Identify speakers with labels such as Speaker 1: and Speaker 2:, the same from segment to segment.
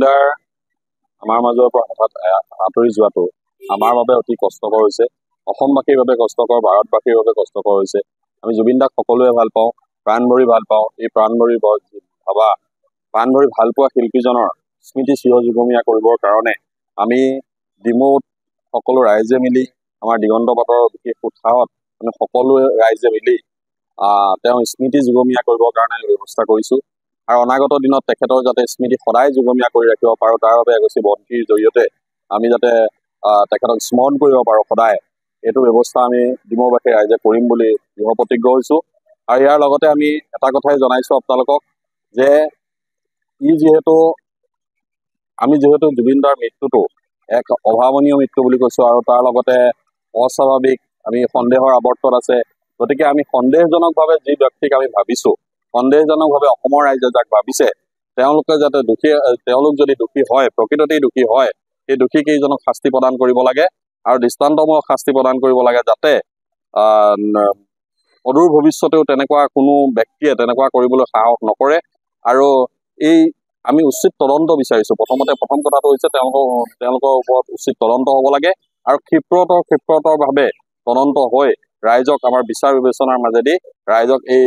Speaker 1: জুবিনদাৰ আমাৰ মাজৰ পৰা হঠাৎ আঁতৰি যোৱাটো আমাৰ বাবে অতি কষ্টকৰ হৈছে। অসমবাসীৰ বাবে কষ্টকৰ, ভাৰতবাসীৰ বাবে কষ্টকৰ হৈছে। আমি জুবিনদাক সকলোৱে ভাল পাওঁ, প্ৰাণ ভৰি ভাল পাওঁ। এই প্ৰাণ ভৰি ভাল পোৱা শিল্পীজনৰ স্মৃতি চিৰযুগমীয়া কৰিবৰ কাৰণে আমি ডিমৌত সকলো ৰাইজে মিলি আমাৰ দিগন্ত পাটৰ বিশেষ উৎসাহত আমি সকলোৱে ৰাইজে মিলি তেওঁ স্মৃতি যুগমীয়া কৰিবৰ কাৰণে ব্যৱস্থা কৰিছোঁ। আৰু অনাগত দিনত তেখেতৰ যাতে স্মৃতি সদায় যুগমীয়া কৰি ৰাখিব পাৰোঁ, তাৰ বাবে এগছি বন্তিৰ জৰিয়তে আমি যাতে তেখেতক স্মৰণ কৰিব পাৰোঁ সদায়, এইটো ব্যৱস্থা আমি ডিমৌবাসী ৰাইজে কৰিম বুলি দৃঢ় প্ৰতিজ্ঞ হৈছোঁ। আৰু ইয়াৰ লগতে আমি এটা কথাই জনাইছোঁ আপোনালোকক যে আমি যিহেতু জুবিনদাৰ মৃত্যুটো এক অভাৱনীয় মৃত্যু বুলি কৈছোঁ আৰু তাৰ লগতে অস্বাভাৱিক, আমি সন্দেহৰ আৱৰ্তত আছে। গতিকে আমি সন্দেহজনকভাৱে যি ব্যক্তিক আমি ভাবিছোঁ, সন্দেহজনকভাৱে অসমৰ ৰাইজে যাক ভাবিছে, তেওঁলোকে যাতে তেওঁলোক যদি দোষী হয়, প্ৰকৃততেই দোষী হয়, সেই দোষী কেইজনক শাস্তি প্ৰদান কৰিব লাগে আৰু দৃষ্টান্তমূলক শাস্তি প্ৰদান কৰিব লাগে, যাতে অদূৰ ভৱিষ্যতেও তেনেকুৱা কোনো ব্যক্তিয়ে তেনেকুৱা কৰিবলৈ সাহস নকৰে। আৰু আমি উচিত তদন্ত বিচাৰিছোঁ। প্ৰথম কথাটো হৈছে তেওঁলোকৰ ওপৰত উচিত তদন্ত হ'ব লাগে আৰু ক্ষিপ্ৰতৰভাৱে তদন্ত হৈ ৰাইজক আমাৰ বিচাৰ বিবেচনাৰ মাজেদি ৰাইজক এই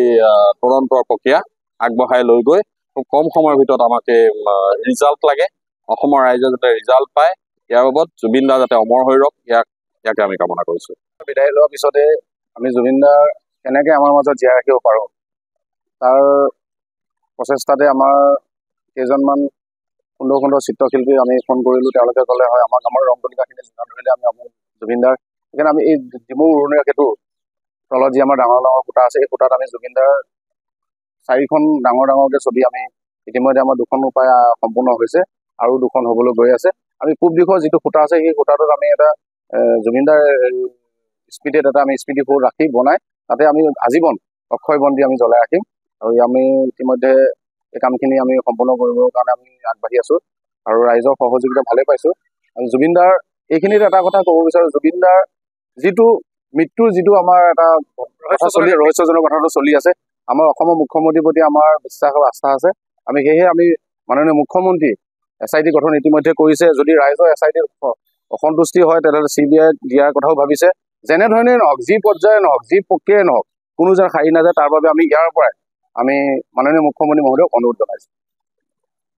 Speaker 1: তদন্তৰ প্ৰক্ৰিয়া আগবঢ়াই লৈ গৈ খুব কম সময়ৰ ভিতৰত আমাক ৰিজাল্ট লাগে। অসমৰ ৰাইজে যাতে ৰিজাল্ট পায়, ইয়াৰ বাবদ জুবিনদা যাতে অমৰ হৈ ৰওক, ইয়াকে আমি কামনা কৰিছোঁ।
Speaker 2: বিদায় লোৱাৰ পিছতে আমি জুবিনদাৰ কেনেকৈ আমাৰ মাজত জীয়াই ৰাখিব পাৰোঁ, তাৰ প্ৰচেষ্টাতে আমাৰ কেইজনমান সুন্দৰ চিত্ৰশিল্পী আমি ফোন কৰিলোঁ। তেওঁলোকে ক'লে হয় আমাৰ ৰং তুলিকাখিনি যোগান ধৰিলে আমি জুবিনদাৰ, সেইকাৰণে আমি এই ডিমৌ উৰণীয়া সেতুৰ তলত যি আমাৰ ডাঙৰ খুঁটা আছে, এই খুঁটাত আমি জুবিনদাৰ 4খন ডাঙৰকৈ ছবি আমি ইতিমধ্যে আমাৰ 2খন উপায় সম্পূৰ্ণ হৈছে আৰু 2খন হ'বলৈ গৈ আছে। আমি পূব দিশৰ যিটো খুঁটা আছে, সেই খুঁটাটোত আমি এটা জুবিনদাৰ স্মৃতিত এটা আমি স্মৃতি ফোৰ বনাই তাতে আমি আজীৱন অক্ষয় বন্তি আমি জ্বলাই ৰাখিম। আৰু আমি ইতিমধ্যে এই কামখিনি আমি সম্পূৰ্ণ কৰিবৰ কাৰণে আমি আগবাঢ়ি আছোঁ আৰু ৰাইজৰ সহযোগিতা ভালেই পাইছোঁ। আৰু জুবিনদাৰ এইখিনিত এটা কথা ক'ব বিচাৰোঁ, জুবিনদাৰ মৃত্যুৰ যিটো আমাৰ এটা ৰহস্যজনক কথাটো চলি আছে, আমাৰ অসমৰ মুখ্যমন্ত্ৰীৰ প্ৰতি আমাৰ বিশ্বাস আৰু আস্থা আছে। সেয়েহে আমি মাননীয় মুখ্যমন্ত্ৰী SIT গঠন ইতিমধ্যে কৰিছে। যদি ৰাইজৰ SIT অসন্তুষ্টি হয়, তেনেহ'লে CBI দিয়াৰ কথাও ভাবিছে। যেনেধৰণেই নহওক, যি পৰ্যায়ে নহওক, যি প্ৰক্ৰিয়াই নহওক, কোনো যেন সাৰি নাযায়, তাৰ বাবে আমি ইয়াৰ পৰাই আমি মাননীয় মুখ্যমন্ত্ৰী মহোদয়ক অনুৰোধ জনাইছোঁ।